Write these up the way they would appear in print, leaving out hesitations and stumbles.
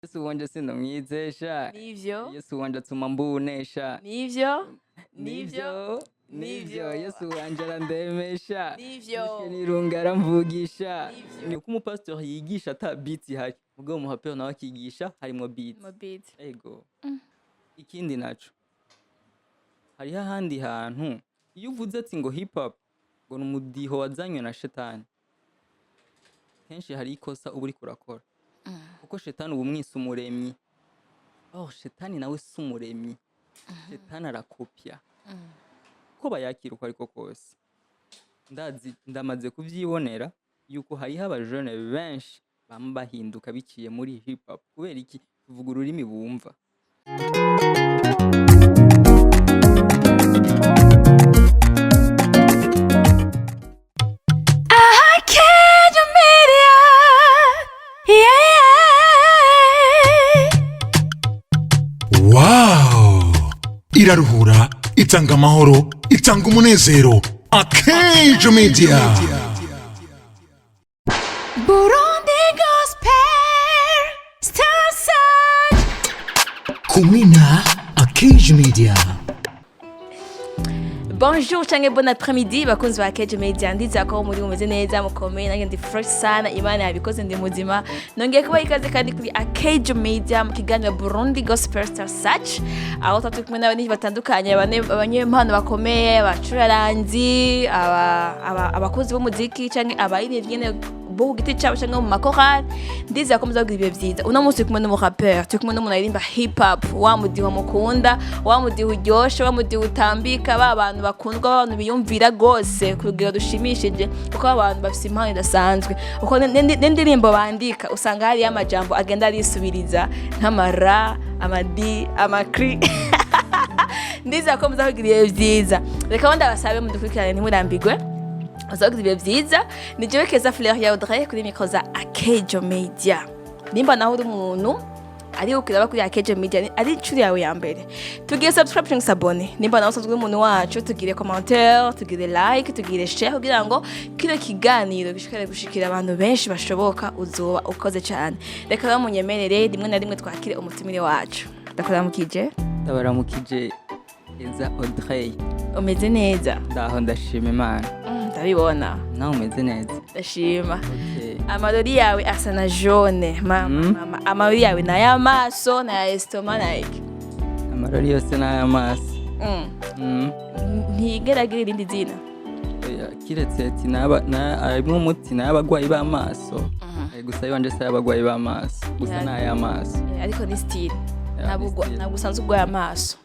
Yesu wanje sinomwizesha Nivyo. Yesu wanje atuma mbunesha Nivyo. Nivyo Yesu wanje arandemesha Nivyo. nirunga aramvugisha ni uko umupastor yigisha ata beat ihari ubwo mu rapeur nawe akigisha harimo beat ego ikindi naco hari hahandi hantu iyo uvuze ati ngo hip hop ngo n'umudiho wazanywe na shetani kenshi hari ikosa uba uri kurakora kuko shetani ubu mwise umuremyi shetani nawe si umuremyi shetani arakopya ko bayakira uko ariko kose ndamaze kuvyibonera yuko hariho abajene benshi bama bahinduka biciye muri hip hop kubera iki tuvuga ururimi bumva. Iraruhura, itanga amahoro, itanga umunezero. Akejo Media. Burundi Gospel Star Search. Kumina Akejo Media. Bonjour cyangwa bon après-midi bakunzi ba Akejo Media ndiza ko muri mumeze neza mukomeye nange ndi fresh sana Imana yabikoze ndi muzima nongeye kuba ikaze kandi kuri Akejo Media mu kiganiro Burundi Gospel Star Search aho tatu kumwe n'abandi batandukanye abanyempano bakomeye abacuraranzi abakozi b'umuziki cyangwa abayiririye bo giti cyabo cyangwa mu makorali ndiza ko muzagira ibihe byiza uno munsi kumwe n'umu rapeur kumwe n'umuntu aririmba hip hop wa mudiho mukunda wa mudiho uryoshe wa mudiho utambika abantu bakundwa abantu biyumvira gose kugira dushimishije kuko abantu bafite impano idasanzwe uko n'indirimbo bandika usanga hari amajambo agenda arisubiriza nk'amara amadi amakri ndiza ko muzagira ibihe byiza reka wenda basabe mudukurikirane ntimurambigwe Azagira ibihe byiza ni jewe Keza Fleur ya Audrey kuri micro za Akejo Media nimba naho uri umuntu ari ukiraba kuri Akejo Media ari curi yawe ya mbere tugire subscribe cyangwa sabone nimba naho usanzwe umuntu wacu tugire commentaire tugire like tugire share kugira ngo kino kiganiro gishikare gushikira abantu benshi bashoboka uzoba ukoze cyane reka bamunyemerere rimwe na rimwe twakire umutumire wacu ndakuramukije Keza Audrey umeze neza ndaho ndashima Imana ndabibona nawe umeze neza ndashima amarori yawe asa na jaune mama amarori yawe na y'amaso na estoma na iki amarori yose na y'amaso ntigeragira irindi zina kiretse ati arimo umuti n'abagwayi b'amaso gusa yanje se y'abagwayi b'amaso gusa na y'amaso ariko ni style ntabwo usanzwe ugwaye amaso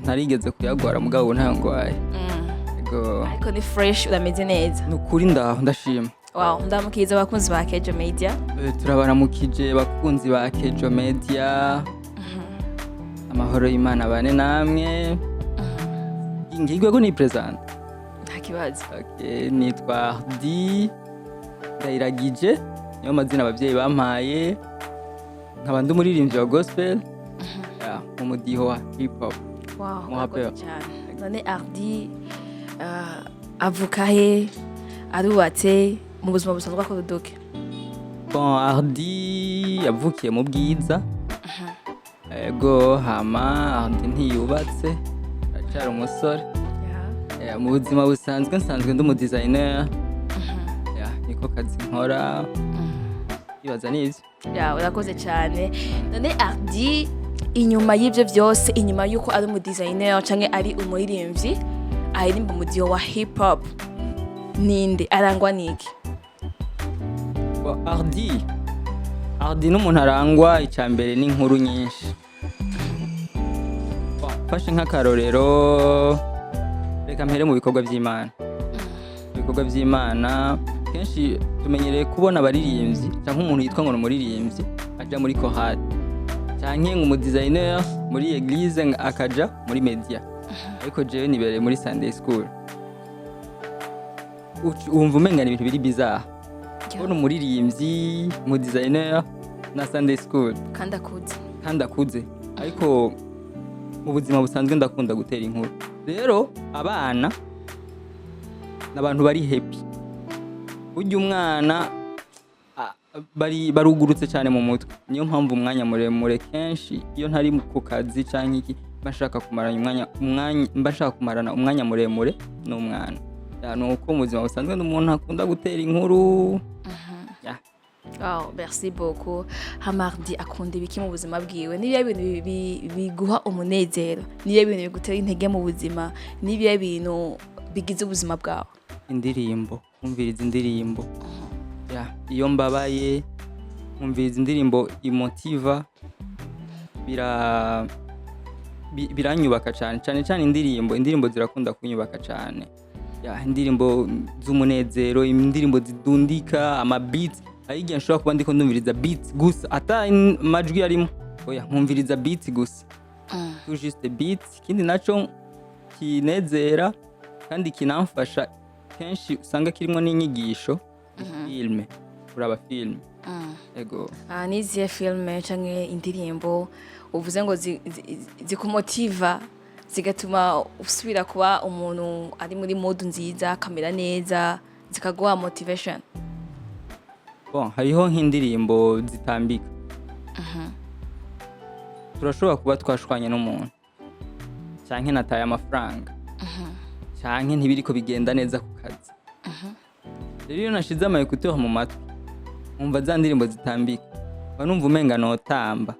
ntarigeze kuyagwara mugabo ntangwaye ariko ni fresh urameze neza nukuri ndaho ndashima wow ndamukiza abakunzi ba Akejo Media turabaramukije bakunzi ba Akejo Media amahoro y'Imana bane namwe ngigwe ko ni present nta kibazo nitwa Ardi Ndayiragije niyo mazina abavyeyi bampaye nkaba ndi umuririmbyi wa gospel umudiho wa hip hop wow Rapeur none Ardi avuka he arubatse mu buzima busanzwe akora uduke bon Ardi yavukiye mu Bwiza ego hama Ardi ntiyubatse aracyari umusore mu buzima busanzwe nsanzwe ndi umudesigner niko kazi nkora ibaza n'ivyo urakoze cyane none Ardi inyuma y'ibyo byose inyuma y'uko ari umudesigner canke ari umuririmbyi aririmba umudiho wa hip hop ninde arangwa niki Ardi n'umuntu arangwa icyambere n'inkuru nyinshi fashe nk'akarorero reka mpere mu bikorwa by'Imana kenshi tumenyereye kubona abaririmbyi cyangwa umuntu yitwa ngo n'umuririmbyi aja muri chorale cyangwa umudesigner muri eglise akaja muri media ariko jewe nibereye muri Sunday school umva umenga ni ibintu biri bizarre ubona umuririmbyi mu designer na Sunday school kandi akuze ariko mu buzima busanzwe ndakunda gutera inkuru rero abana n'abantu bari happy burya umwana barugurutse cyane mu mutwe. Niyo mpamvu umwanya muremure kenshi iyo ntari ku kazi canke iki bashaka kumarana bashaka kumarana umwanya muremure n'umwana. Nuko mu buzima busanzwe n'umuntu akunda gutera inkuru. Wow, merci beaucoup. Hamardi akunda ibiki mu buzima bwiwe? Nibiya bintu biguha umunezero? Nibiya bintu bigutera intege mu buzima? Nibiya bintu bigize ubuzima bwawe? Indirimbo, kumviriza indirimbo. Iyo mbabaye kumviriza indirimbo emotiva biranyubaka cyane indirimbo zirakunda kunyubaka cyane. Indirimbo z'umunezero, indirimbo zidundika, amabeats. Ayigiye nshobora kuba ndiko ndumviriza beats gusa ata amajwi arimo. Nkumviriza beats gusa. Juste beats. Kindi naco kinezera kandi kinamfasha kenshi usanga kirimo n'inyigisho. Filme, kuraba filme. Ego. Niziye filme canke indirimbo uvuze ngo zikumotiva zigatuma usubira kuba umuntu ari muri mood nziza, kamera neza, zikaguha motivation. Hariho nk'indirimbo zitambika. Turashobora kuba twashwanye n'umuntu canke nataye amafaranga canke ntibiriko bigenda neza ku kazi. Rero iyo nashize ama-écouteurs mu matwi umva za ndirimbo zitambika numva umenga notamba,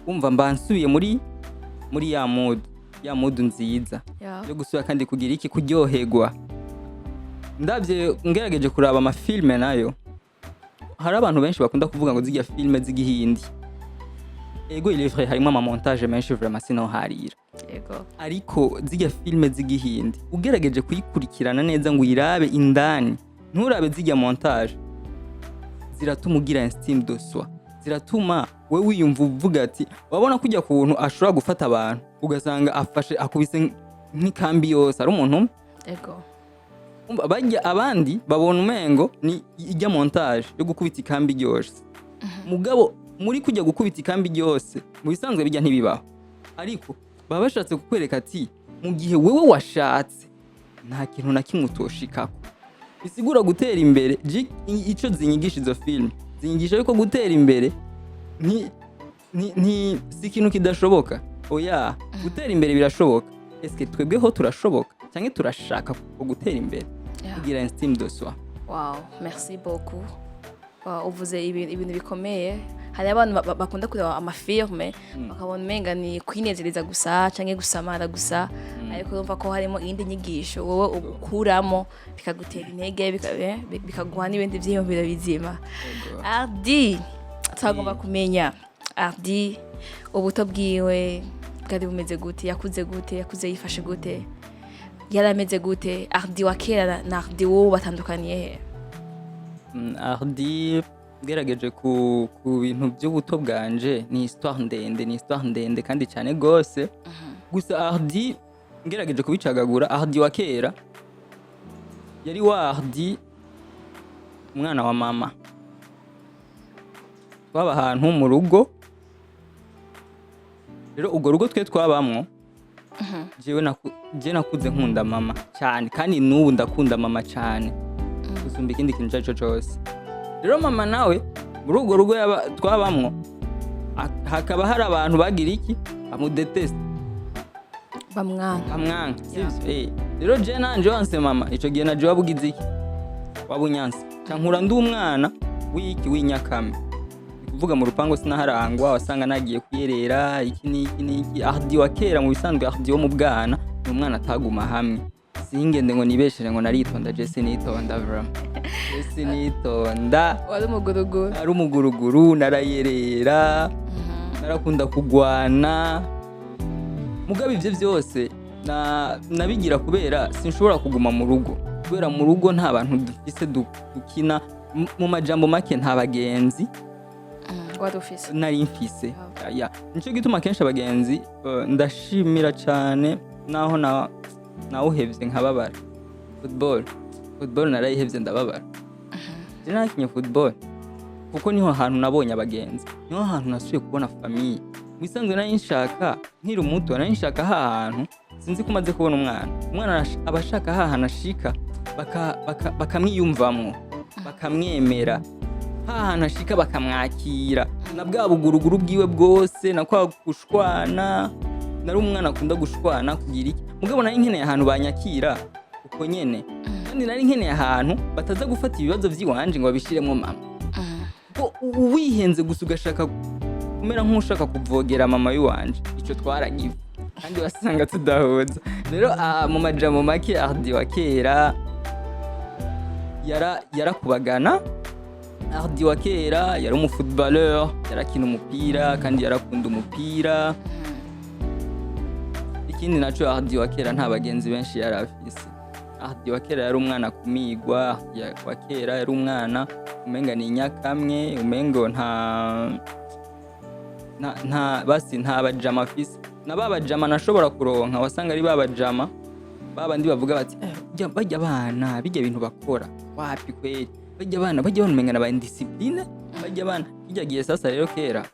umva mbansubiye muri ya mood nziza yo gusubira kandi kugira iki kuryoherwa. Ndavye ngerageje kuraba amafilme nayo hari abantu benshi bakunda kuvuga ngo zijya filme z'igihindi. Ego il est vrai harimo amamontage menshi vraiment sino harira. Ego. Ariko zijya filme z'igihindi ugerageje kuyikurikirana neza ngo uyirabe indani nturabe zijya montage ziratuma ugira estime de soi, ziratuma we wiyumva uvuga ati wabona kujya kuntu ashobora gufata abantu ugasanga afashe akubise nk'ikambi yose ari umuntu. Ego. Bajya abandi babona umengo ni ijya montage yo gukubita ikambi ryose. Mugabo muri kujya gukubita ikambi ryose mu bisanzwe bijya ntibibaho, ariko baba bashatse kukwereka ati mu gihe wewe washatse nta kintu na kimwe utoshikako. Bisigura gutera imbere. Ico zinyigisha izo film zinyigisha yuko gutera imbere si ikintu kidashoboka. Gutera imbere birashoboka. Eske twebweho turashoboka cyangwa turashaka gutera imbere kugira estime de soi. Wow, merci beaucoup. Uvuze ibintu bikomeye. Hari abantu bakunda kureba amafilme bakabona umenga ni kwinezereza gusa canke gusamara gusa, ariko urumva ko harimo indi nyigisho wowe ukuramo bikagutera intege bikaguha n'ibindi vyiyumviro bizima. Ardi, twagomba kumenya Ardi ubuto bwiwe bwari bumeze gute, yakuze yifashe gute, yarameze gute? Ardi wa kera na Ardi wo batandukaniye he? Ardi gerageje ku bintu by'ubuto bwanje ni histoire ndende kandi cyane gose. Gusa Ardi ngerageje kubicagagura, Ardi wa kera yari wa Ardi umwana wa mama. Twaba ahantu mu rugo, rero ubwo rugo twe twabamwo jewe nakuze nkunda mama cyane kandi n'ubu ndakunda mama cyane gusumba ikindi kintu cyaco cyose. Rero mama nawe muri ubwo rugo twabamwo hakaba hari abantu bagira iki bamudeteste, bamwanga. Rero je nanje wanse mama ico gihe naje wabugize iki wabunyanse cankura ndi umwana w'inyakame. Kuvuga mu rupango sinaharangwa, wasanga nagiye kuyerera iki niki. Ardi wa kera mu bisanzwe Ardi wo mu bwana ni umwana ataguma hamwe. Singende ngo nibeshere ngo naritonda, je sinitonda vraiment. Sinitonda. Ari umuguruguru narayerera. Narakunda kugwana. Mugabe ivyo byose nabigira kubera sinshobora kuguma mu rugo. Kubera mu rugo nta bantu dufise dukina, mu majambo make nta bagenzi. Nari mfise. Nico gituma kenshi abagenzi ndashimira cyane naho nawuhevye nkababara. Football narayihevye ndababara. Je nakinye football kuko niho hantu nabonye abagenzi, niho hantu nasubiye kubona famille. Mwisanzwe nari nshaka nkiri umuto, nari nshaka ahantu sinzi kumaze kubona umwana abashaka ahantu ashika bakamwiyumvamwo bakamwemera. hahantu ashika bakamwakira na bwa buguruguru bwiwe bwose na kwa gushwana nari umwana akunda gushwana kugira iki mugabo nari nkeneye ahantu banyakira uko nyene kandi nari nkeneye ahantu bataza gufata ibibazo by'iwanje ngo babishiremo mama ko wihenze gusa ugashaka kumera nk'ushaka kuvogera mama y'uwanje ico twaragive kandi wasanga tudahoza rero mu majambo make Ardi wa kera yarakubagana Ardi wa kera yari umufootballeur yarakina umupira kandi yarakunda umupira ikindi naco Ardi wa kera nta bagenzi benshi yarafise Ardi wa kera yari umwana kumigwa wa kera yari umwana umenga ni nyakamwe umengo nta bajama afise na babajama nashobora kuronka wasanga ari babajama babandi bavuga bati bajya abana bijya ibintu bakora wapi kweli bajya abana umenga na indiscipline bajya abana kijya gihe sasa rero kera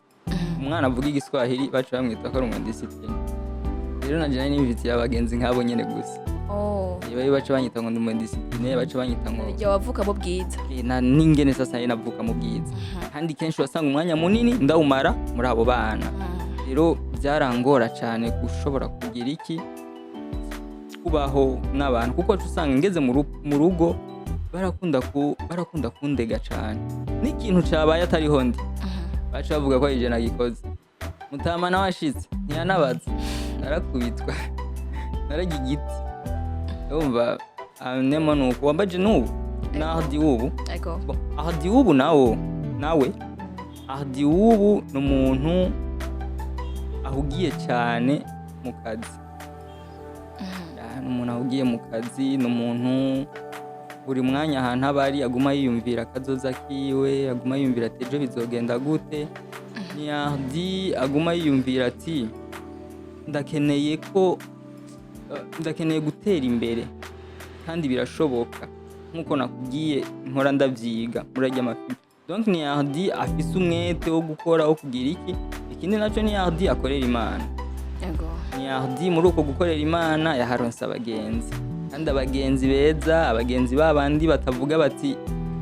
umwana avuga igiswahili bacu bamwita ko ari umudiscipline rero nanje nari nibitiye abagenzi nkabo nyene gusa yewe bacu banyita ngo ndi umudiscipline bacu banyita ngo ujya wavuka mu bwiza na ningene sasa navuka mu bwiza kandi kenshi wasanga umwanya munini ndawumara muri abo bana rero byarangora cyane gushobora kugira iki kubaho n'abantu kuko usanga ngeze mu rugo barakunda kundega cyane n'ikintu cyabaye atariho ndi bacu bavuga ko ije nagikoze mutama nawashitse ntiyanabaza narakubitwa naragigiti umva nemo nuko wambaje nubu na Ardi ubu Ardi ubu nawe Ardi ubu n'umuntu ahugiye cyane mu kazi n'umuntu ahugiye mu kazi n'umuntu buri mwanya ahantu abari aguma yiyumvira akazoza kiwe aguma yiyumvira ati ejo bizogenda gute ni Ardi aguma yiyumvira ati ndakeneye gutera imbere kandi birashoboka nkuko nakubwiye nkora ndavyiga murajya amafi donc ni Ardi afise umwete wo gukora wo kugira iki ikindi naco ni Ardi akorera Imana ni Ardi muri uko gukorera Imana yaharonse abagenzi kandi abagenzi beza abagenzi babandi batavuga bati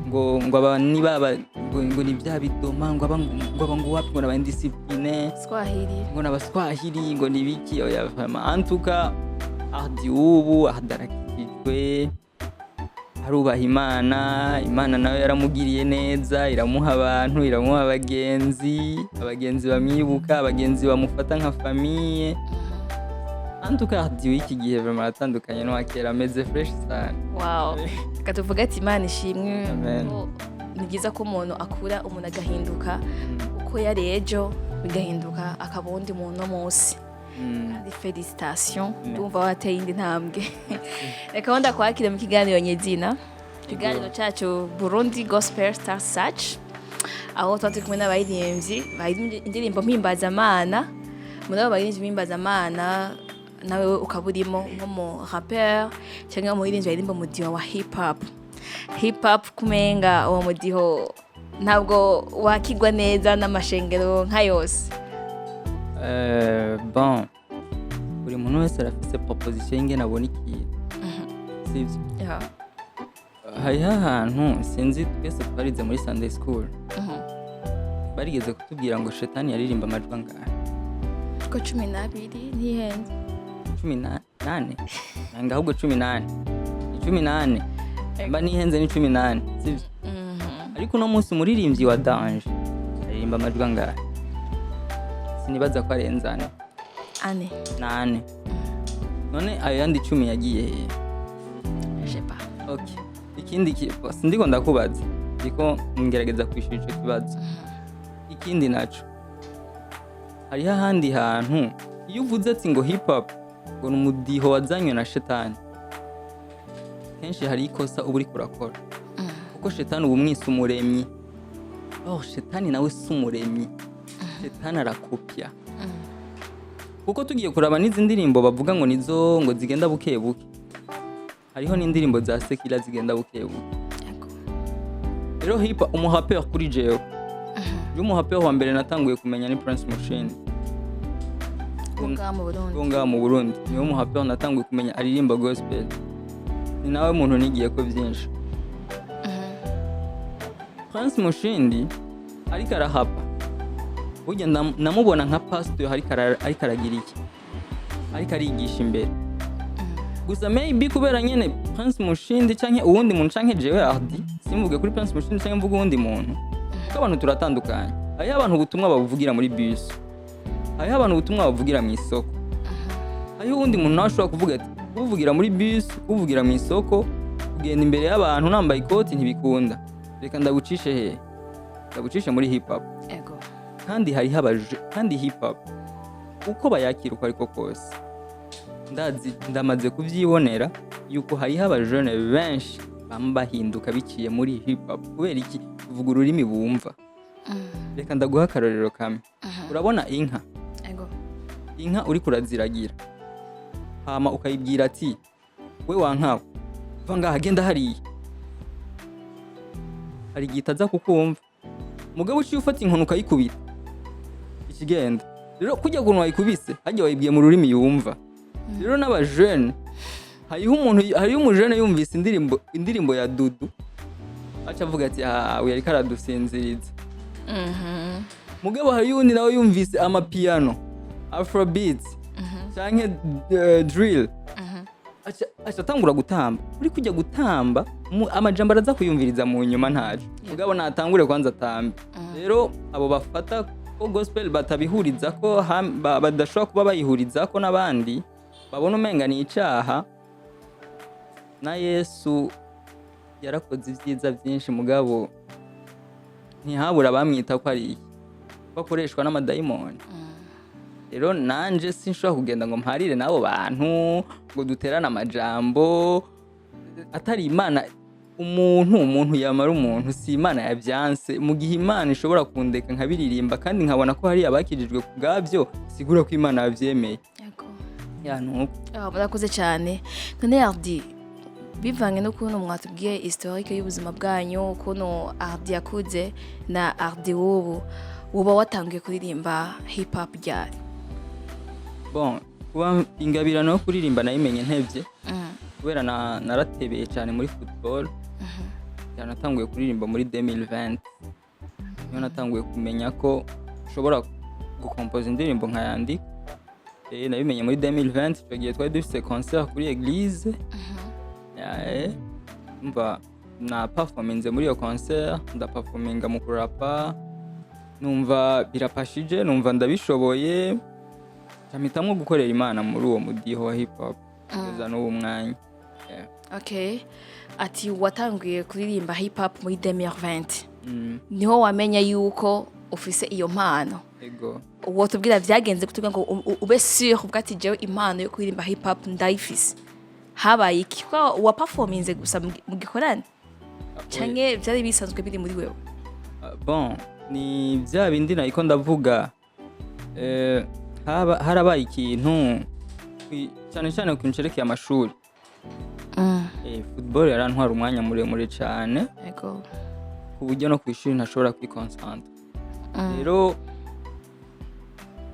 ngo abani baba ngo ni bya bidoma ngo wapi ngo n'abandiscipline Swahili ngo n'abaswahili ngo ni biki oya antuka Ardi ubu ahadarakijwe arubaha Imana nawe yaramugiriye neza iramuha abantu iramuha abagenzi bamwibuka abagenzi bamufata nka famille antuka Ardi w'iki gihe vraiment atandukanye no akera ameze fresh sana wow katuvuga ati Imana ishimwe ni byiza ko umuntu akura umuntu agahinduka uko yari ejo bigahinduka akaba undi muntu munsi felicitation ndumva wateye indi ntambwe reka wenda kwakira mu kiganiro nyezina ikiganiro cyacu Burundi Gospel Star Search aho twari kumwe n'abaririmbyi indirimbo Mpimbazamana muri abo baririmbyi Mpimbazamana nawe ukaba urimo nk'umu rapeur cyangwa umuririmbyi aririmba umudiho wa hip hop kumenga uwo mudiho ntabwo wakigwa neza n'amashengero nka yose bon buri muntu wese arafise proposition y'ingene abona ikintu sivyo hariho ahantu sinzi twese twarize muri Sunday school barigeze kutubwira ngo shetani yaririmba amajwi angahe ko 12 ntihenze 18 nanga ahubwo 18 mba nihenze ni 18 sivyo ariko no munsi umuririmbyi wa Danger aririmba amajwi angahe sinibaza ko arenzane ane none ayo yandi 10 yagiye je pas okay ikindi ndiko ndakubaza ndiko ngerageza kwishura ico kibazo ikindi naco hariho ahandi hantu iyo uvuze ati ngo hip hop ngo n'umudiho wazanywe na shetani kenshi hari ikosa uba uriko urakora kuko shetani uba umwise umuremyi shetani nawe si umuremyi shetani arakopya kuko tugiye kuraba n'izi ndirimbo bavuga ngo nizo ngo zigenda buke buke hariho n'indirimbo za sekila zigenda buke buke rero hip hop umuhapeur kuri jewe umuhapeur wa mbere natanguye kumenya ni Prince Machine Gonga mu Burundi niwe umuhapeur natanguye kumenya aririmba gospel ni nawe muntu nigiye ko byinshi Prince Mushindi ariko arahapa burya namubona nka pastor ariko aragira iki ariko arigisha imbere gusa maybe kubera nyene Prince Mushindi canke uwundi muntu canke jewe Ardi simvuge kuri Prince Mushindi canke mvuge uwundi muntu ko abantu turatandukanye hariho abantu ubutumwa babuvugira muri bus hariho abantu ubutumwa babuvugira mu isoko hariho uwundi muntu nawe ashobora kuvuga ati kuvugira muri bus kuvugira mu isoko kugenda imbere y'abantu nambaye ikoti ntibikunda reka ndagucishe he ndagucishe muri hip hop ego kandi hariho kandi hip hop uko bayakira uko ariko kose ndamaze kuvyibonera yuko hariho abajene benshi bahinduka biciye muri hip hop kubera iki kuvuga ururimi bumva reka ndaguha akarorero kamwe urabona inka ego inka uri kuraziragira hama ukayibwira ati we wankawe va ngaha genda hariya hari igitaza kukumva mugabo uciye ufata inkoni ukayikubita ikigenda rero kujya kuntu wayikubise hajya wayibwiye mu rurimi yumva rero n'abajene hariho umujene yumvise indirimbo ya Dudu aca avuga ati we yariko aradusinziriza mugabo hariho undi nawe yumvise amapiano afrobeat canke drill aca atangura gutamba uri kujya gutamba amajambo araza kuyumviriza mu nyuma ntaje mugabo natangure kwanza atambe rero abo bafata ko gospel batabihuriza ko badashobora kuba bayihuriza ko n'abandi babona umenga ni icaha na Yesu yarakoze ivyiza byinshi mugabo ntihabura bamwita ko ari bakoreshwa n'amadayimoni rero nanje sinshobora kugenda ngo mparire nabo bantu ngo duterane amajambo atari Imana umuntu yamara umuntu si Imana yabyanse mu gihe Imana ishobora kundeka nkabiririmba kandi nkabona ko hari abakijijwe kubgavyo sigura ko Imana yavyemeye ya nuko murakoze cyane none Ardi bivange no kuntu mwatubwiye historique y'ubuzima bwanyu kuntu Ardi yakuze na Ardi wowe uba watangiye kuririmba hip hop ryari bon kuba ingabirano yo kuririmba nayimenye ntevye kubera naratebeye cyane muri football natanguye kuririmba muri 2020 niyo natanguye kumenya ko ushobora gukompoza indirimbo nkayandika nabimenye muri 2020 twagiye twari dufite concert kuri église mba na performance muri iyo concert ndaperforminga mu kurapa numva birapashije numva ndabishoboye cyamitamwe gukorera Imana muri uwo mudiho wa hip hop kugeza n'uwo mwanya okay ati watanguye kuririmba hip hop muri 2020 niho wamenya yuko ufise iyo mpano ego uwo tubwira byagenze kutuga ngo ube sûr ubwati jewe impano yo kuririmba hip hop ndayifise habaye iki ko wa performance gusa mu gikorane canke byari bisanzwe biri muri wewe bon ni bya bindi nayiko ndavuga harabaye ikintu cyane ku ncerekeye amashuri football yarantwara umwanya muremure cyane ego ku buryo no kwishuri ntashobora kwikonsantra rero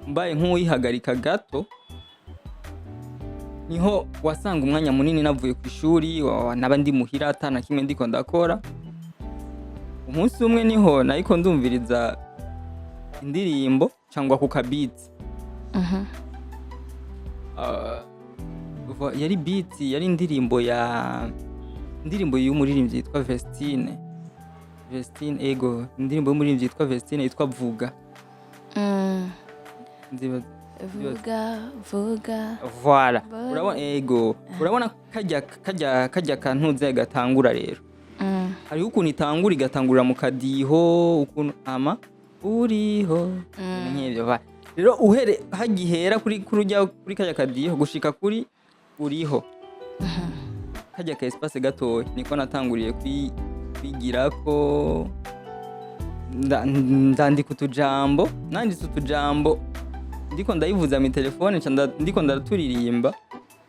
mbaye nk'uyihagarika gato niho wasanga umwanya munini navuye ku ishuri naba ndi muhira atana kimwe ndiko ndakora umunsi umwe niho nayiko ndumviriza indirimbo cyangwa ku kabit yari beat yari indirimbo y'umuririmbyi yitwa Vestine ego indirimbo y'umuririmbyi yitwa Vestine yitwa Vuga vuga voilà urabona ego urabona kajya kantuze gatangura rero hariho ukuntu itangura igatangurira mu kadiho ukuntu ama uriho nk'ibyo rero uhere hagihera kuri kajya kadiho gushika kuri uriho kajya ka espace gatoya niko natanguriye kwigira ko ndandika utujambo nanditse utujambo ndiko ndayivuza mu telefone ndiko ndaturirimba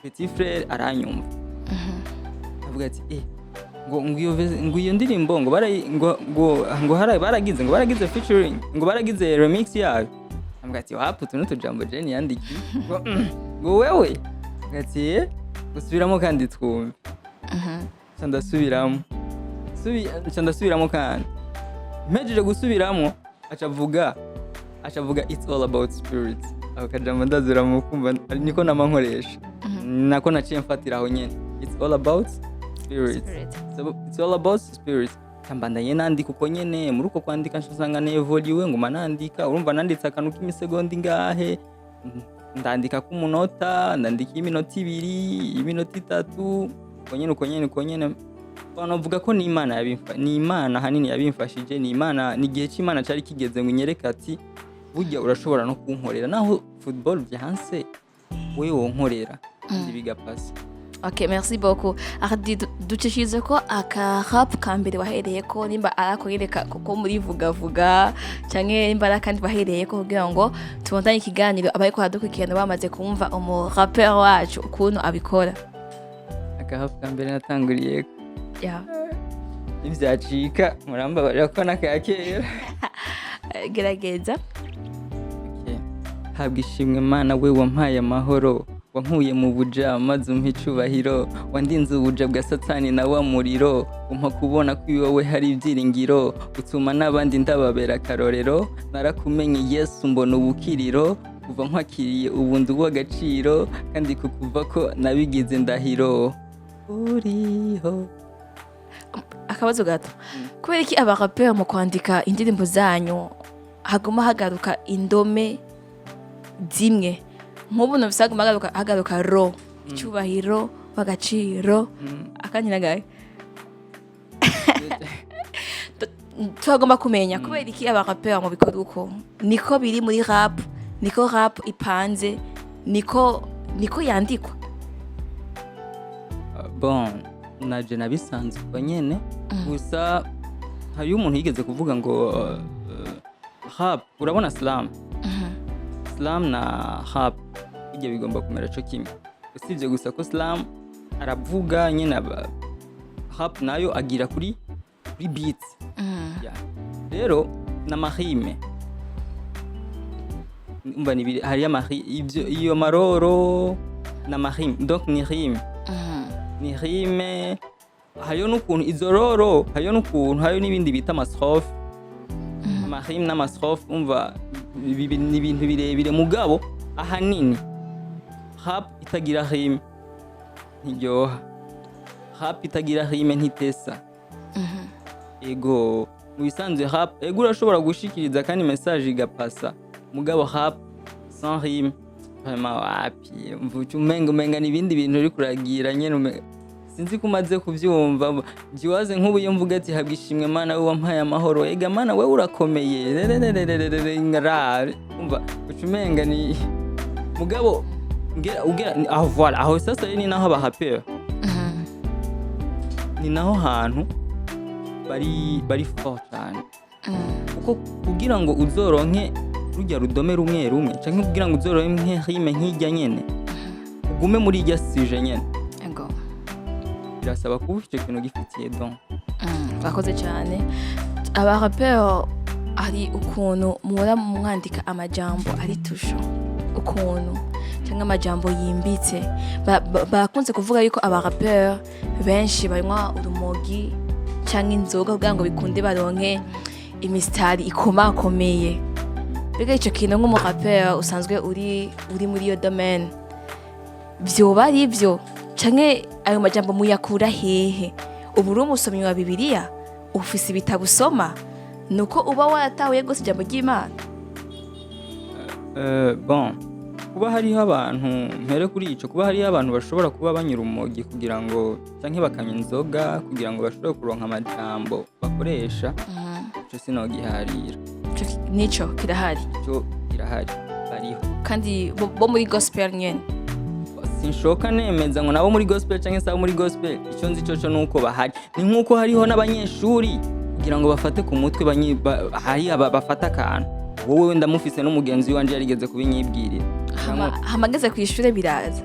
petit frère aranyumva avuga ati ngo iyo ndirimbo ngo baragize featuring ngo baragize remix yayo avuga ati wapu tuno tujambo Jane yandiki ngo wewe ngati gusubiramo kandi twumve ndasubiramo kandi mpejeje gusubiramo acavuga it's all about spirit. Ako kajambo ndazura mu kumva niko namankoresha nako naciye mfatira aho nyene it's all about spirit. So it's all about spirit. Kambandanye nandika uko nyene muri uko kwandika nsanga nevoliwe nguma nandika urumva nanditse akantu k'imisegonda ingahe ndandika ku munota ndandika iminota 2 iminota 3 uko nyene banavuga ko ni Imana hanini yabimfashije ni Imana ni gihe cy'Imana cyari kigeze ngo nyereka ati burya urashobora no kunkorera naho football byanse wewe wonkorera bigapasa. Ok, merci beaucoup. Ardi ducishize ko aka rap kambere wahereye ko nimba arakorereka ko muri vuga canke nimba arakandi wahereye ko kugira ngo tubandanye ikiganiro abayiko hadukurikirana bamaze kumva umu rapper wacu ukuntu abikora. Aka rap kambere natanguriye ivyacika murambabarira ko nakakera gerageza. Okay. Habwa ishimwe Mana we wampaye amahoro wankuye mu buja maze umpa icubahiro wandinze ubuja bwa satani na wa muriro umpa kubona ko iwawe hari ibyiringiro utuma n'abandi ndababera akarorero narakumenye Yesu mbona ubukiriro kuva nkwakiriye ubundi bw'agaciro kandi kukuva ko nabigize ndahiro uriho. Akabazo gato kubera iki aba rapper mu kwandika indirimbo zanyu haguma hagaruka indome zimwe nk'ubu no bisaguma hagaruka ro icyubahiro bagaciro akanyina gahe tugomba kumenya kubera iki aba rapper mu bikora uko niko biri muri rap niko rap ipanze niko yandikwa. Bon naje nabisanzwe ko nyene gusa hari umuntu yigeze kuvuga ngo rap urabona slam na rap bijye bigomba kumera cyo kimwe usibye gusa ko slam aravuga nyene rap nayo agira kuri beat rero na mahime umva ni hari iyo maroro na mahime donc ni rime ni rime hayo n'ukuntu izo roro hayo n'ibindi bita amastrofe amahime n'amastrofe umva ni ibintu birebire mugabo ahanini rap itagira rime ntiryoha rap itagira rime ntitesa ego mu bisanzwe rap ego urashobora gushikiriza kandi message igapasa mugabo rap sans rime vraiment wapi mvuca umenga n'ibindi bintu uri kuragira nyene sinzi ko umaze kuvyumva jiwaze nk'ubu iyo mvuga ati habwa ishimwe Mana we wampaye amahoro ega Mana we urakomeye ngarare umva ucumenga ni mugabo ugera aho voilà aho sasa ni naho aba rapeur ni naho hantu bari fort cyane uko kugira ngo uzoronke rujya rudome rumwe canke kugira ngo uzoronke rime nk'ijya nyene ugume muri ijya sije nyene birasaba kuba ufite ikintu gifitiye don. Bakoze cyane aba rapper ari ukuntu mura mwandika amajambo ari tusho ukuntu cyangwa amajambo yimbitse bakunze kuvuga yuko aba rapper benshi banywa urumogi cyangwa inzoga kugira ngo bikunde baronke imistari ikomakomeye. Bega icyo kintu nk'umu rapper usanzwe uri muri iyo domaine byoba ari byo canke ayo majambo muyakura hehe ubu uri umusomyi wa Bibiliya ufise ibitabo usoma nuko uba waratahuye gose ijambo ry'Imana. Bon kuba hariho abantu mpere kuri ico kuba hariho abantu bashobora kuba banyura umogi kugira ngo canke bakanywa inzoga kugira ngo bashobore kuronka amajambo bakoresha ico sinogiharira nico kirahari bariho kandi bo muri gospel nyene sinshoka nemeza ngo nabo muri gospel canke sabo muri gospel icyo nzi cyo nuko bahari ni nkuko hariho n'abanyeshuri kugira ngo bafate ku mutwe hari bafata akantu wowe ndamufise n'umugenzi wanje yarigeze kubinyibwirira hamageze ku ishure biraza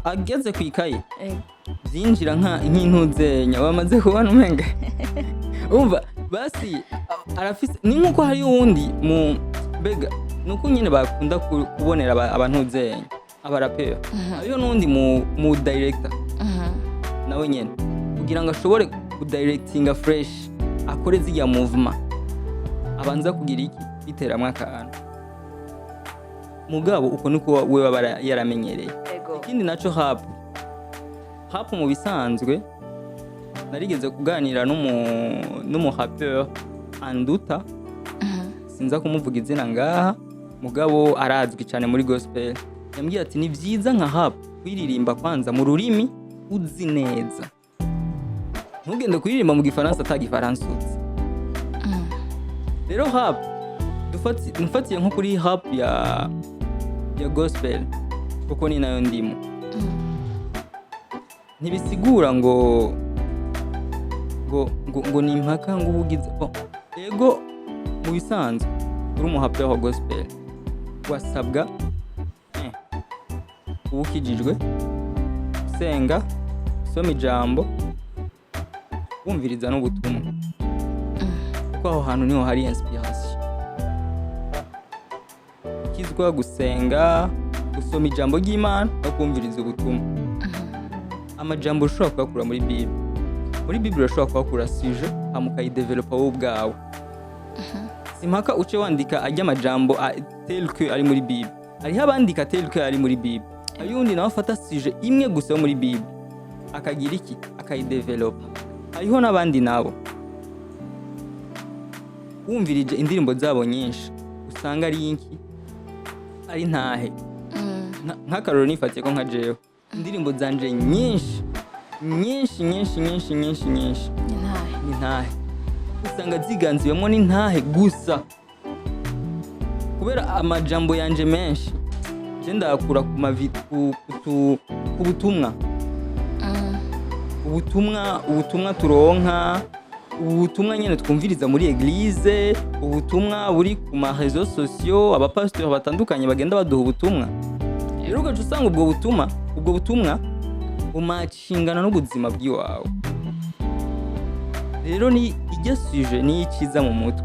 ageze ku ikaye byinjira nk'intuzenya bamaze kubana umenga umva basi arafise ni nkuko hari uwundi mu bega nuko nyine bakunda kubonera abantuzenya abarapeur ariyo nundi mu director nawe nyene kugira ngo ashobore ku directinga fresh akore zijya movement abanza kugira iki biteramwe akantu mugabo uko niko we baba yaramenyereye. Ikindi naco rap mu bisanzwe narigeze kuganira n'umu rapeur Anduta sinza kumuvuga izina ngaha mugabo arazwi cyane muri gospel. Yambwiye ati ni byiza nka rap kwiririmba kwanza mu rurimi uzi neza, ntugende kuririmba mu gifaransa atagifaransa uzi. Rero rap dufatiye nko kuri rap ya gospel kuko ni nayo ndimo, ntibisigura ngo ni impaka ngo ubugize ego. Mu bisanzwe uri umuhapya wa gospel wasabwa ubukijijwe senga soma ijambo wumviriza n'ubutumwa kuko aho hantu niho hari inspiration. Kizwa gusenga gusoma ijambo ry'Imana no kumviriza ubutumwa. Amajambo ushobora kuyakura muri Bible ushobora kuyakura sujet amukayidevelopa wowe ubwawe. Simpaka uce wandika ajya amajambo tel que ari muri Bible, hariho abandika tel que ari muri Bible, ayundi nawe afata sujet imwe gusa muri Bible akagira iki akayidevelopa. Hariho n'abandi nabo wumvirije indirimbo zabo nyinshi usanga ari inki ari ntahe. Nk'akaroro nifatiye ko nka jewe indirimbo zanje nyinshi ni ntahe usanga ziganziwemo ni ntahe gusa kubera amajambo yanje menshi je ndakura ku butumwa ubutumwa turonka, ubutumwa nyene twumviriza muri eglise, ubutumwa buri ku ma réseaux sociaux, abapasteur batandukanye bagenda baduha ubutumwa. Rero ugaca usanga ubwo butumwa bumacingana n'ubuzima bw'iwawe. Rero ni ijya sujet ni ikiza mu mutwe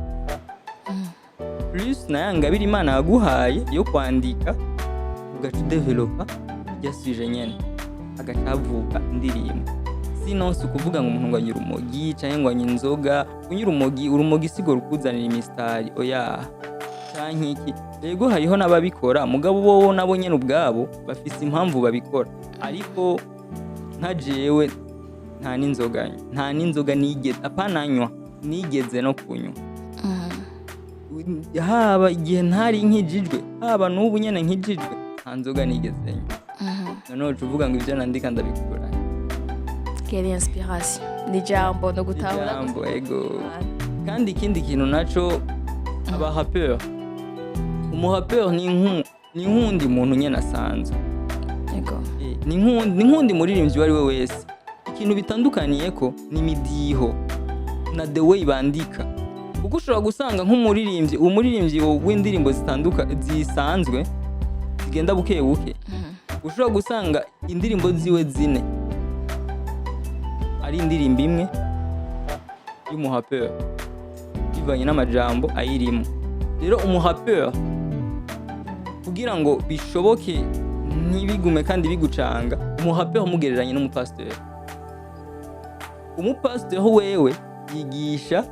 plus na yangabira Imana yaguhaye yo kwandika ugaca developa ijya sujet nyene agacavuka indirimbo. Sino si ukuvuga ngo umuntu ngo anyura urumogi cyangwa ngo anyura inzoga. Kunyura urumogi sigo rukuzanira imistari oya canke iki. Yego hariho n'ababikora mugabo bo nabo nyene ubwabo bafise impamvu babikora, ariko nka jewe nta n'inzoga nigeze apananywa nigeze no kunywa. Haba igihe ntari nkijijwe haba n'ubu nyene nkijijwe nta nzoga nigeze nywa. Noneho uvuga ngo ibyo nandika ndabikora quelle inspiration ni jambo no gutahura jambo ego. Kandi ikindi kintu naco aba rapeur umuhapeur ni nkundi muntu nyene asanzwe ego ni nkundi muririmbyi wari we wese. Ikintu bitandukaniye ko ni midiho na the way bandika kuko ushobora gusanga umuririmbyi w'indirimbo zisanzwe zigenda buke ushobora gusanga indirimbo ziwe zine ari indirimbo imwe y'umuhapeur bivanye n'amajambo ayirimo. Rero umuhapeur kugira ngo bishoboke ntibigume kandi bigucanga, umuhapeur umugereranye n'umupasteur. Umupasteur wewe yigisha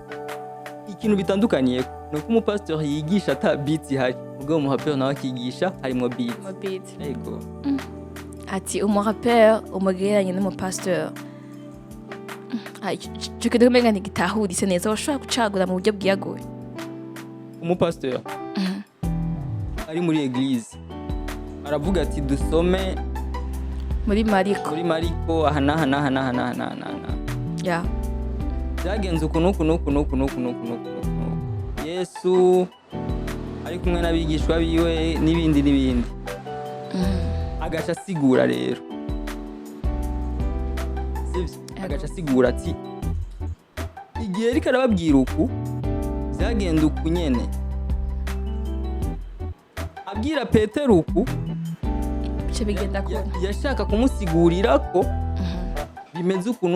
ikintu bitandukaniye nuko umupasteur yigisha ata beat ihari, ubwo umuhapeur nawe akigisha harimo beat. Ego ati umurapeur umugereranye n'umupasteur. Cyo kidogo menga ntigitahurise neza washobora gucagura mu buryo bwiyaguye. Umupasteur ari muri eglise aravuga ati dusome muri Mariko aha ya byagenze uku Yesu ari kumwe n'abigishwa biwe n'ibindi agaca asigura rero agaca asigura ati igihe ariko arababwira uku byagenda uku nyene abwira Petero uku cyo bigenda ko yashaka kumusigurira ko bimeze uku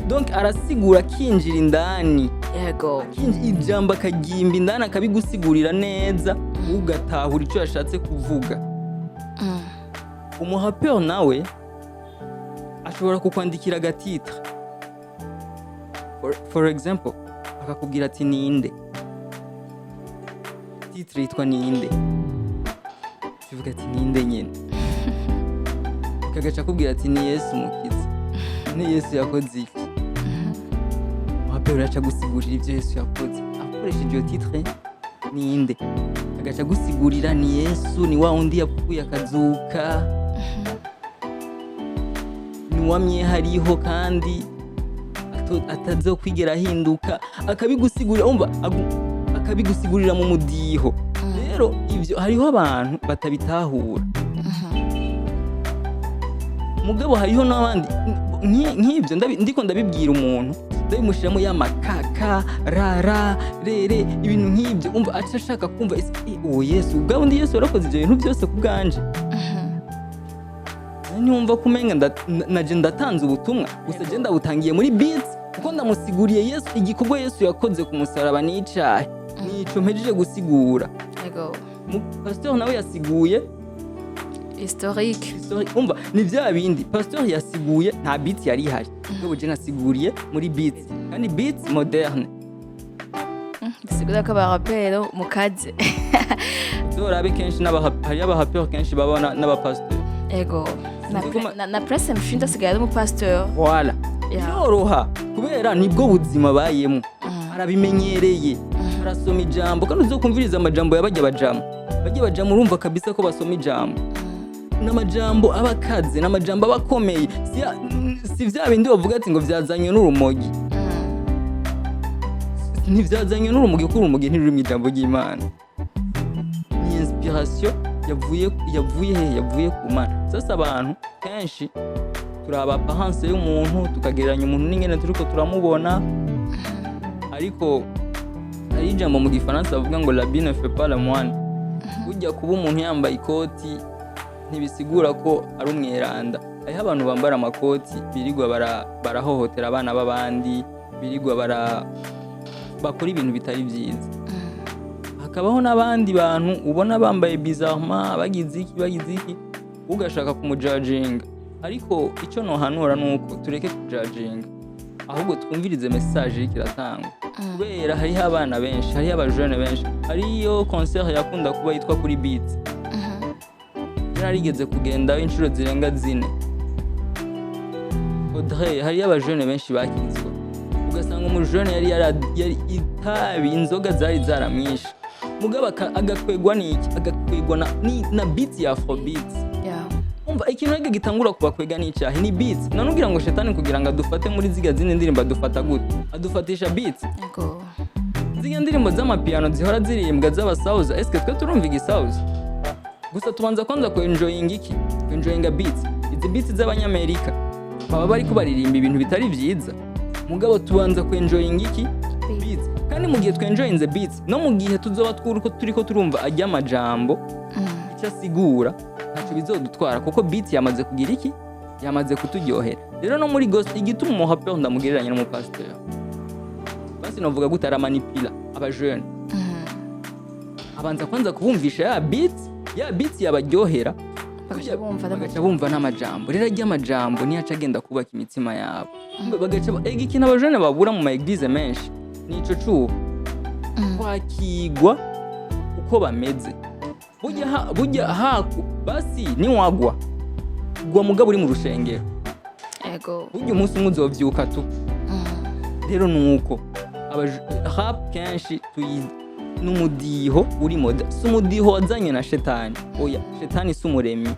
donc arasigura kinjira indani yego ijambo akagimba indani akabigusigurira neza ugatahura icyo yashatse kuvuga. Umuhapeur nawe ashobora kukwandikira agatitre for example akakubwira ati ninde titre yitwa ninde, tuvuga ati ninde nyene, kagaca kubwira ati ni Yesu umukiza, ni Yesu yakoze iki, Rapeur aca gusigurira ivyo Yesu yakoze akoresheje iyo titre ninde, agaca gusigurira ni Yesu, ni wa undi yapfuye akazuka, ni wamye hariho kandi atazokwigera ahinduka, akabigusigurira umva akabigusigurira mu mudiho. Rero ivyo hariho abantu batabitahura, mugabo hariho n'abandi nk'ivyo ndiko ndabibwira umuntu ndabimushiramo ya makaka rara rere ibintu nk'ivyo, umva aca ashaka kumva uwo Yesu ubwo undi Yesu yarakoze ivyo bintu byose ku bwanje. Nyumva kumenga naje ndatanze ubutumwa gusa je ndabutangiye muri beats kuko ndamusiguriye Yesu igikorwa Yesu yakoze ku musaraba n'icahe nico mpejeje gusigura. Yego Pasteur nawe yasiguye historique. Umva ni vya bindi Pasteur yasiguye nta beat yari ihari, ubwo je nasiguriye muri beats kandi beats moderne. Bisigura ko abarapero mukaze Zorabe kenshi hari abarapeur kenshi babona n'abapasteur. Ego na presse mshinda sigara mu pasteur. Voilà. Yoroha kubera nibwo buzima bayemo. Arabimenyereye. Arasoma ijambo kandi uzokumviriza amajambo yabajya bajama urumva kabisa ko basoma ijambo. N'amajambo abakaze n'amajambo abakomeye. Si vya bindi bavuga ati ngo vyazanywe n'urumogi. Ntivyazanywe n'urumogi kuko urumogi ntiruri mu ijambo ry'Imana. Ni inspiration yavuye ku Mana. Sasa abantu kenshi turaba apparence y'umuntu tukagereranya umuntu n'ingene turiko turamubona, ariko hari ijambo mu gifaransa bavuga ngo l'habit ne fait pas le moine. Burya kuba umuntu yambaye ikoti ntibisigura ko ari umweranda. Hariho abantu bambara amakoti birigwa barahohotera abana b'abandi, birigwa bakora ibintu bitari vyiza. Hakabaho n'abandi bantu ubona bambaye bizarrement bagize iki ugashaka kumujudginga, ariko icyo nohanura nuko tureke kujudginga ahubwo twumvirize message kiratangwa. Kubera hariho abana benshi, hariho abajene benshi, hariyo concert yakunda kuba yitwa kuri beat, yarigeze kugenda inshuro zirenga 4. Audrey hariyo abajene benshi bakizwa, ugasanga umujene yari itabi inzoga zari zaramwishe, mugabo agakwegwa n'iki, agakwegwa na beat ya afrobeat. Umva ikintu rege gitangura kubakwega n'icyahi ni beat. Nanugira ngo shetani kugira ngo adufate muri ziga zine ndirimbo adufata gute, adufatisha beat. Yego ziga ndirimbo z'amapiano zihora zirimbwa z'abasauza, eske twe turumva igisauza gusa tubanza kwanza ku enjoyinga beats. Izi beats z'abanyamerika baba bari kubaririmba ibintu bitari vyiza, mugabo tubanza ku enjoyinga beats. Kandi mu gihe twenjoyinze beats no mu gihe tuzoba turiko turumva ajya amajambo icyo asigura ntacyo bizodutwara kuko beat yamaze kugira yamaze kuturyohera. Rero no muri gospel igituma mu Rapeur ndamugereranya n'umupasteur, basi novuga gute aramanipula abajene. Abanza kwanza kubumvisha ya beat yabaryohera bagaca bumva n'amajambo. Rero ajya amajambo niyo aca agenda kubaka imitima yabo, bagaca ikintu abajene babura mu maeglise menshi nico cuba kwakigwa uko bameze. Burya haku basi niwagwa gwa mugabo uri mu rushengero. Ego burya umunsi umwe uzovyuka tu. Rero nuko rap kenshi n'umudiho uri moda, si umudiho wazanye na shetani, oya shetani si umuremyi.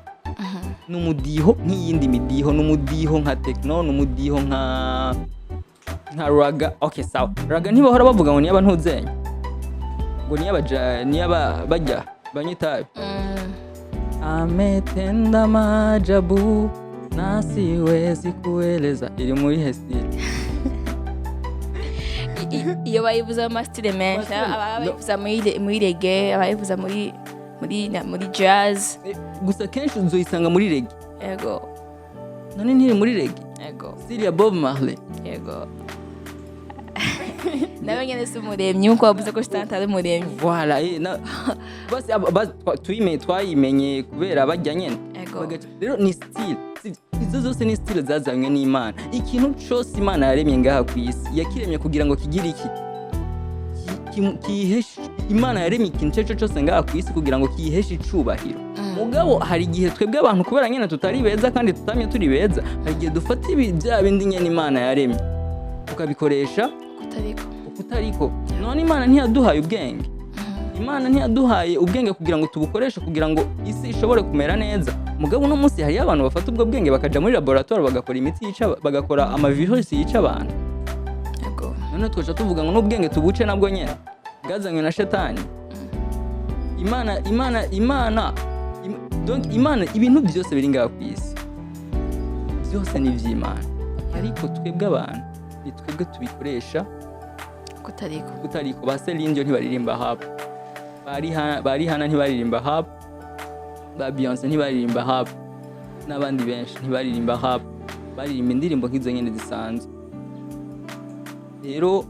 N'umudiho nk'iyindi midiho, n'umudiho nka techno, n'umudiho nka raga. Okay sawa, raga ntibahora bavuga ngo niba ntuzenya ngo niba bajya banyitabi. Ametenda majabu na siwezi kueleza, iri muri hestile. Iyo bayivuza mu style menshi, abayivuza muri reggae, abayivuza muri jazz. Gusa kenshi uzoyisanga muri reggae. Yego. None ntiri muri reggae. Yego. Style ya Bob Marley. Yego. Nawe nyene si umuremyi uko wavuze ko shetani ari umuremyi. Voilà, basi twayimenye kubera bajya nyene. Rero ni style. Izo zose ni style zazanywe n'Imana. Ikintu cyose Imana yaremye ngaha ku isi yakiremye kugira ngo kigire iki, Imana yaremye ikintu cyose ngaha ku isi kugira ngo kiyiheshe icubahiro. Mugabo hari igihe twebwe abantu kubera nyene tutari beza kandi tutamye turi beza, hari igihe dufata bya bindi nyene Imana yaremye tukabikoresha kutariko. None Imana ntiyaduhaye ubwenge. Imana ntiyaduhaye ubwenge kugira ngo tubukoreshe kugira ngo isi ishobore kumera neza. Mugabo no munsi hari abantu bafata ubwo bwenge bakaja muri laboratoire bagakora imiti yica, bagakora amavirus yica abantu. Yego. None twaje tuvuga ngo n'ubwenge tubuce nabwo nyene bwazanywe na shetani. Donc Imana ibintu byose biri ngaha ku isi byose ni ivy'Imana, ariko twebwe abantu ni twebwe tubikoresha kutariko. Ba Celine ntibaririmba hap, bari hana ntibaririmba hap, ba Beyonce ntibaririmba hap, n'abandi benshi ntibaririmba hap, baririmba indirimbo nk'izo nyene zisanzwe. Rero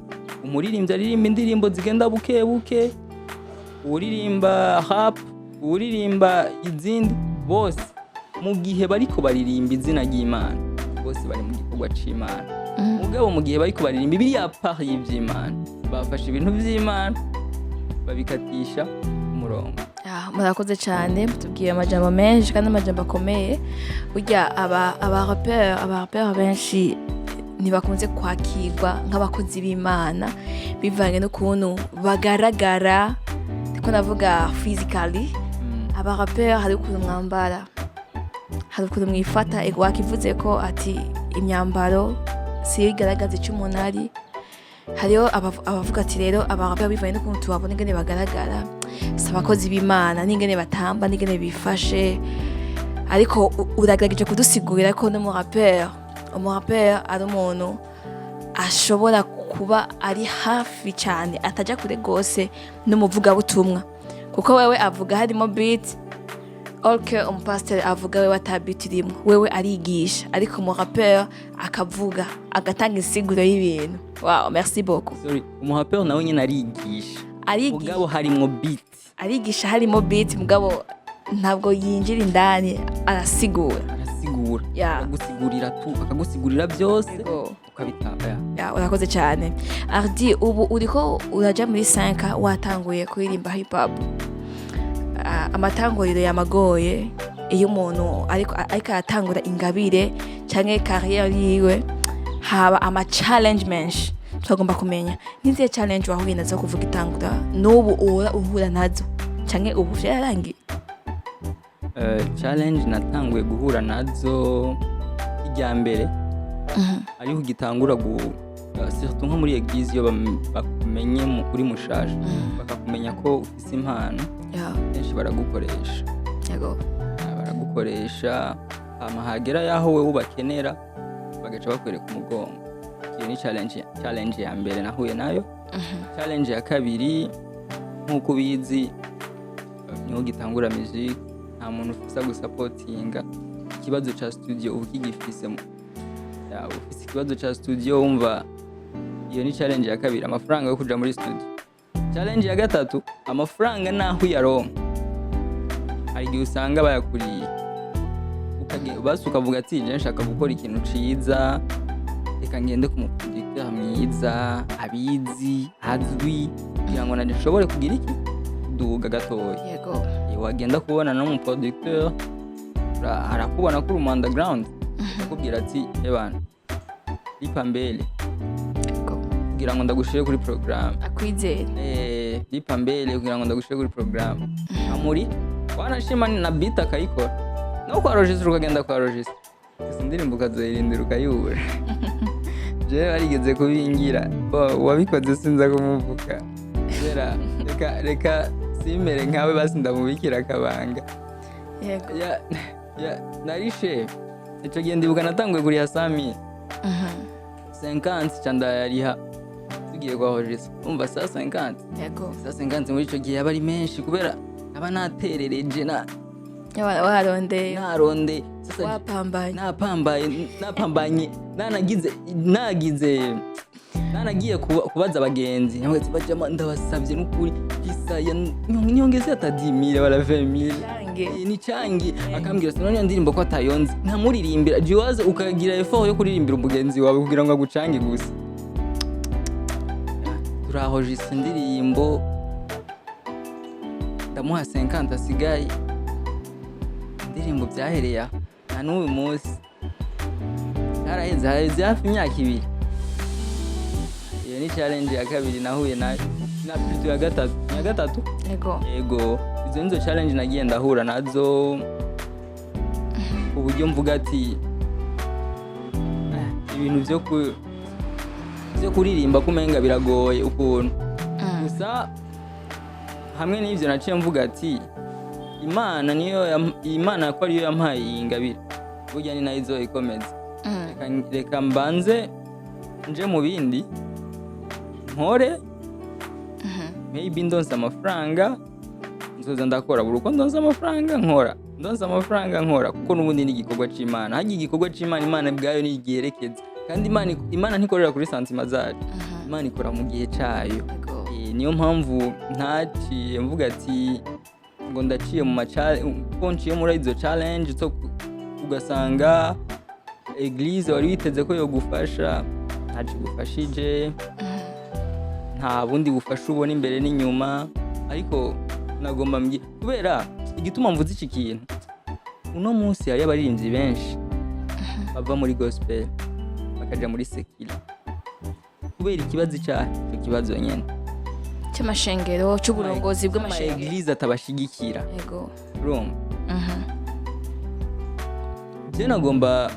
umuririmbyi aririmba indirimbo zigenda buke buke, uririmba hap, uririmba izindi, bose mu gihe bariko baririmba izina ry'Imana bose bari mu gikorwa c'Imana. Mugabo mu gihe bariko baririmba biriya part y'ivy'Imana bafashe ibintu vy'Imana babikatisha umurongo. Murakoze cyane, mutubwiye amajambo menshi kandi amajambo akomeye. Burya abarapeur benshi ntibakunze kwakirwa nk'abakozi b'Imana bivanye n'ukuntu bagaragara, ndiko navuga physically. Abarapeur hari ukuntu mwambara, hari ukuntu mwifata. Ego wakivuze ko ati imyambaro si igaragaza icyo umuntu ari. Hariho abavuga ati rero abarapeur bivanye n'ukuntu tubabona ingene bagaragara, si abakozi b'Imana n'ingene batamba n'ingene bifashe. Ariko uragerageje kudusigurira ko umurapeur ari umuntu ashobora kuba ari hafi cyane, atajya kure rwose n'umuvugabutumwa, kuko wewe avuga harimo beat, orke umupasiteri avuga wewe ata beat irimo, wewe arigisha, ariko umurapeur akavuga agatanga insiguro y'ibintu. Wow, merci beaucoup. Sorry, umurapeur nawe nyine arigisha mugabo harimo beat, arigisha harimo beat mugabo ntabwo yinjira indani, arasigura akagusigurira byose ukabitanga. Urakoze cyane Ardi. Ubu uriko uraja muri 5 watanguye kuririmba hip hop. Amatanguriro yamagoye iyo umuntu ariko atangura ingabire cyangwa career yiwe, haba ama challenge menshi. Tugomba kumenya niziye challenge wahuye nazo kuvuga itangura n'ubu uhura nazo cyangwa ubu byararangiye. Challenge natanguye guhura nazo ijya mbere ariko gitangura surtout nko muri eglise iyo bakumenye uri mushasha bakakumenya ko ufite impano, benshi baragukoresha. Yego, baragukoresha amahagera yaho wewe ubakenera bagaca bakwereka umugongo. Iyo ni challenge ya mbere nahuye nayo. Challenge ya kabiri nkuko bizi niho gitangura music, nta muntu ufisa gusapotinga. Ikibazo cha studio ubu kigifisemo, ufise ikibazo cha studio wumva. Iyo ni challenge ya kabiri, amafaranga yo kuja muri studio. Challenge ya gatatu, amafaranga naho yaronka hari igihe usanga bayakuriye, basi ukavuga ati je nshaka gukora ikintu ciza, reka ngende ku muproducteur mwiza abizi azwi kugira ngo nanje nshobore kugira iki duga gatoya. Yego, wagenda kubona no mu producteur arakubona kuri mu underground, akubwira ati ebana lipa mbele kugira ngo ndagushire kuri program, akwizere lipa mbele kugira ngo ndagushire kuri program. Amuri wanashima na beat akayikora no kwa registre, ukagenda kwa registre indirimbo ukazoyirindira ukayubura. Je barigeze kubingira wabikoze sinza kumuvuka zera, reka simere nkawe basi ndamubikira akabanga. Yego, nari chef icyo gihe ndibuka natanguye kuri Hasami 50 cyanda yariha tugiye kwa Hojisi umva saa 50. Yego, saa 50 muri icyo gihe yabari menshi kubera aba naterereje waronde sasa napambanye nanagiye kubaza abagenzi nyamwese bajama ndabasabye n'ukuri kisa nyongeze atadimire wala 20000 ni changi. Akambwira sinone iyo ndirimbo ko atayonze ntamuririmbira jiwaze ukagira effort yo kuririmbira umugenzi wawe kugira ngo agucange gusa. Turahojise indirimbo ndamuha 50 asigaye indirimbo byahereye aho na n'uyu munsi haraheze hafi imyaka 2. Iyo ni challenge ya kabiri nahuye nayo na plutôt ya gatatu yego izo nizo challenge nagiye ndahura nazo uburyo mvuga ati ibintu byo kuririmba kumenga biragoye ukuntu gusa hamwe n'ivyo naciye mvuga ati Imana ko ariyo yampaye ingabire burya ni nayo izoyikomeza reka mbanze nje mu bindi nkore maybe ndonsa amafaranga nzoza ndakora buri uko ndonsa amafaranga nkora kuko n'ubundi ni igikorwa c'Imana hagiye igikorwa c'Imana Imana bwayo ni igiherekeza kandi Imana ntikorera kuri santima zacu Imana ikora mu gihe cayo niyo mpamvu ntaciye mvuga ati ngo ndaciye mu ko nciye muri izo challenge zo ugasanga eglise wari witeze ko yo gufasha ntaci gufashije nta bundi bufasha ubona imbere n'inyuma ariko nagomba kubera igituma mvuze iki kintu uno munsi hari abaririmbyi benshi bava muri gospel bakaja muri secular kubera ikibazo icyo kibazo nyene cy'amashengero cy'uburongozi bw'amashengero eglise atabashigikira yego urumva je nagomba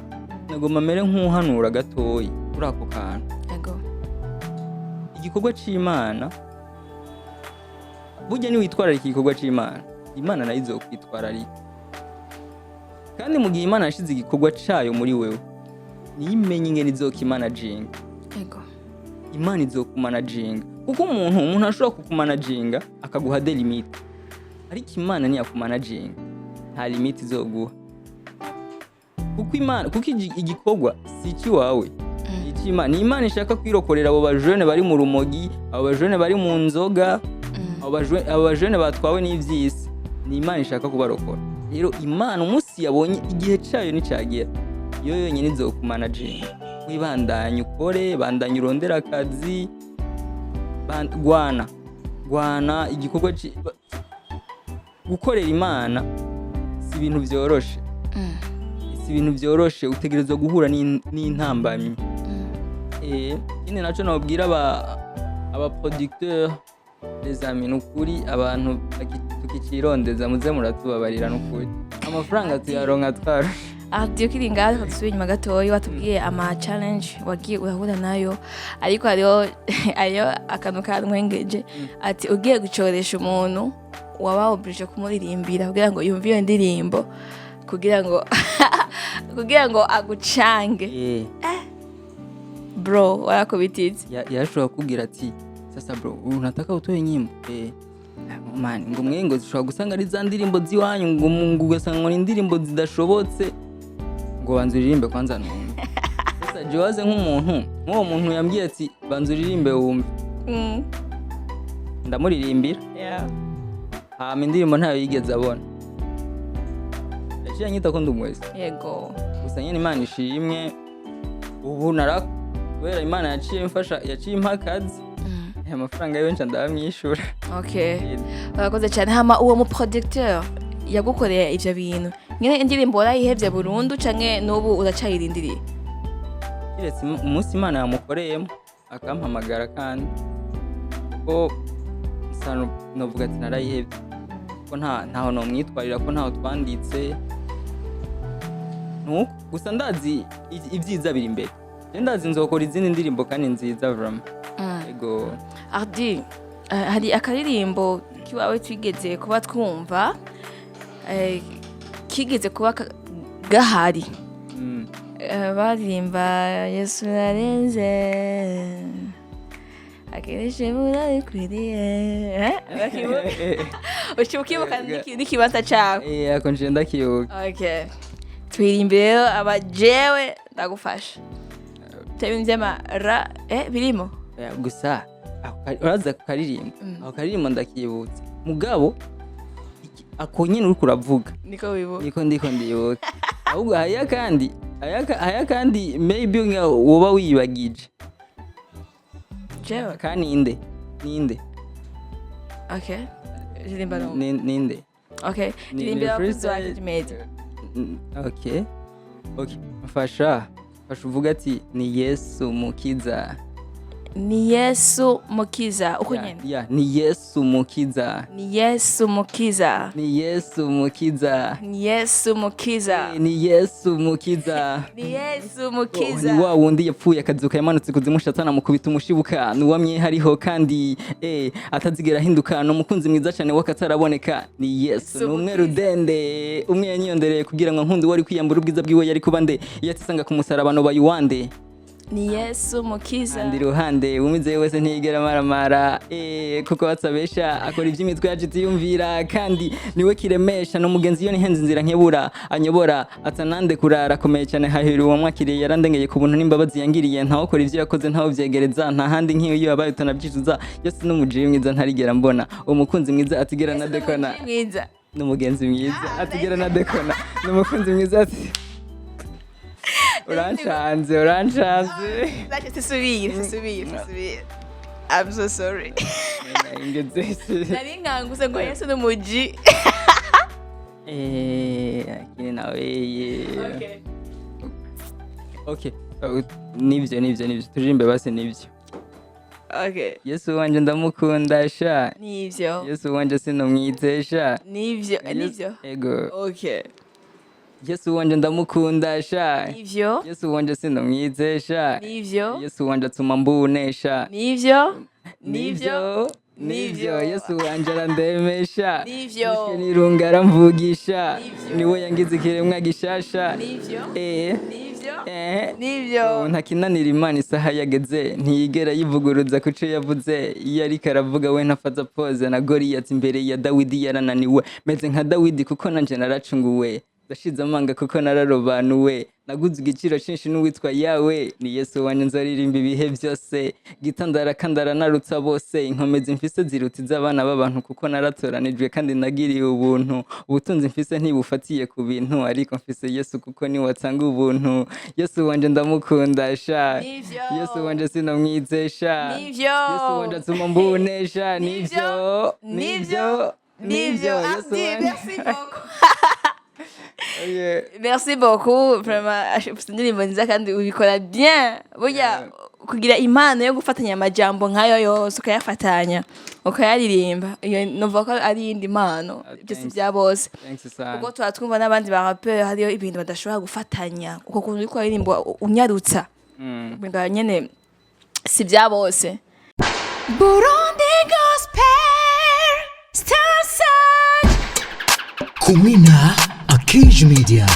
mere nk'uhanura gatoyi kuri ako kantu yego igikorwa c'Imana burya ni witwararika igikorwa c'Imana Imana nayo izokwitwararika kandi mu gihe Imana yashize igikorwa cayo muri wewe niyimenye ingene izokimanaging yego Imana izokumanaging kuko umuntu ashobora kukumanaging akaguha de limite ariko Imana ni yakumanaging nta limite izoguha kuko igikorwa si iki wawe ni Imana ishaka kwirokorera abo bajene bari mu rumogi abo bajene bari mu nzoga abo bajene batwawe n'ivyisi ni Imana ishaka kubarokora rero Imana umunsi yabonye igihe cayo nicagera iyo yonyine izokumanaging wibandanye ukore bandanye urondera akazi gwana igikorwa gukorera Imana si ibintu byoroshe utegerezwa guhura n'intambamyi nyine naco nabwira aba producteurs les amis nukuri abantu tukicirondeza muze muratubabarira nukuri amafaranga tuyaronka twaro Diyo kiringa dusubiye inyuma gatoyi watubwiye ama challenge wagiye urahura nayo ariko ayo akantu kantwengeje ati ugiye gucoresha umuntu waba oblige kumuririmbira kugira ngo yumve iyo ndirimbo kugira ngo agucange bro warakubititse yashobora kubwira ati sasa bro unataka utoe nyimbo man ngo mwengo zishobora gusanga ari za ndirimbo ziwanyu ngo ugasanga ngo ni indirimbo zidashobotse ngo banzuririmbe kwanza numve sasa jiwaze nk'uwo muntu yambwiye ati banzuririmbe wumve ndamuririmbira indirimbo ntayo yigeze abona yaciye anyita ko ndumwese yego gusa nyine Imana ishimwe ubu kubera Imana yaciye impa akazi amafaranga yo nca ndabamyishura urakoze cyane hama uwo mu producteur yagukoreye ivyo bintu nyine indirimbo warayihevye burundu canke n'ubu uracayirindiriye kiretse umunsi Imana yamukoreyemo akampamagara kandi ko sano novuga ati narayihevye ko ntaho nomwitwarira ko ntaho twanditse nuko gusa ndazi ibyiza biri imbere ndazi nzokora izindi ndirimbo kandi nziza vraiment yego Ardi hari akaririmbo kiwawe twigeze kuba twumva kigeze kuba gahari barimba Yesu narenze akereshe burabikwiriye ukibuka n'ikibanza cawe ako nje ndakibuka twirimbe rero abajewe ndagufasha tebinzema birimo gusa uraza kukaririmba ako karirimbo ndakibutse mugabo ako nyine uri kuravuga niko ndiko ndibuka ahubwo haya kandi maybe woba wiyibagije jewe kandi ninde Ririmba no. Ninde? Okay. Ririmba abakunzi ba Cage Media. Okay. Fasha uvuga ati ni Yesu mukiza. Ni Yesu mukiza. Uko nyene? Yeah, ni Yesu mukiza. Ni Yesu mukiza. Ni Yesu mukiza. Ni Yesu mukiza. Ni Yesu mukiza. Ni Yesu mukiza. Ni wa wundi yapfuye akazuka yamanutse kuzimu shatana mukubita umushibuka nuwamye hariho kandi atazigera hinduka no mukunzi mwiza cyane wakataraboneka ni Yesu numwe rudende umwe yanyondereye kugira ngo nkundi wari kwiyambura ubwiza bwiwe yari kubande yatisanga ku musaraba no bayuwande ni Yesu mukiza ndi ruhande umize wese ntigera maramara kuko watsabesha akora iby'imitwe yaje tiyumvira kandi niwe kiremesha no mugenzi yo ni henze nzira nkebura anyobora atanande kurara komeye cyane hahira uwo mwakiriye yarandengeye ku buntu n'imbabazi yangiriye ntaho kora ivyo yakoze ntaho vyegereza nta handi nk'iyo iyo yabaye utanabyicuza yose n'umujiri mwiza ntarigera mbona umukunzi mwiza atigera na dekona n'umugenzi mwiza atigera na dekona n'umukunzi mwiza ati Uranchanze. Subire. I'm so sorry. Nari nkanguse ngo Yesu n'umuji. Akini nawe. Okay. Nivyo. Turimbe base nivyo. Okay. Yesu wanje ndamukunda sha. Nivyo. Yesu wanje sinomwizesha. Nivyo. Ego. Okay. Yesu wanje ndamukunda sha. Nivyo. Yesu wanje sinomwizesha. Nivyo. Yesu wanje atuma mbunesha. Nivyo. Yesu wanje arandemesha. Nivyo. Nirunga aramvugisha. Niwe yangize ikiremwa gishasha. Nivyo. Ntakinanira Imana isaha yageze ntiyigera yivuguruza kuco yavuze iyo ariko aravuga we ntafaza pose na Goliath imbere ya Dawidi yarananiwe meze nka Dawidi kuko nanje naracunguwe ndashize amanga kuko nararobanuwe naguze igiciro cyinshi n'uwitwa yawe ni Yesu wanje nzaririmba ibihe byose gitandara kandara narutsa bose inkomezi mfise zirutiza abana b'abantu kuko naratoranijwe kandi nagiriye ubuntu ubutunzi mfise ntibufatiye ku bintu ariko mfise Yesu kuko ni watanga ubuntu Yesu wanje ndamukunda sha Yesu wanje sinomwizesha Yesu wanje atuma mbunesha nivyo Yesu wanje Merci beaucoup vraiment indirimbo nziza kandi ubikora bien burya kugira impano yo gufatanya amajambo nkayo yose ukayafatanya ukayaririmba iyo novuga ko ari indi impano byose bya bose kuko twatwumva n'abandi ba rapeur hariyo ibintu badashobora gufatanya uko kuntu uriko aririmba unyarutsa binga nyene si bya bose Burundi Gospel Star Search Kumina Agereranwa Media.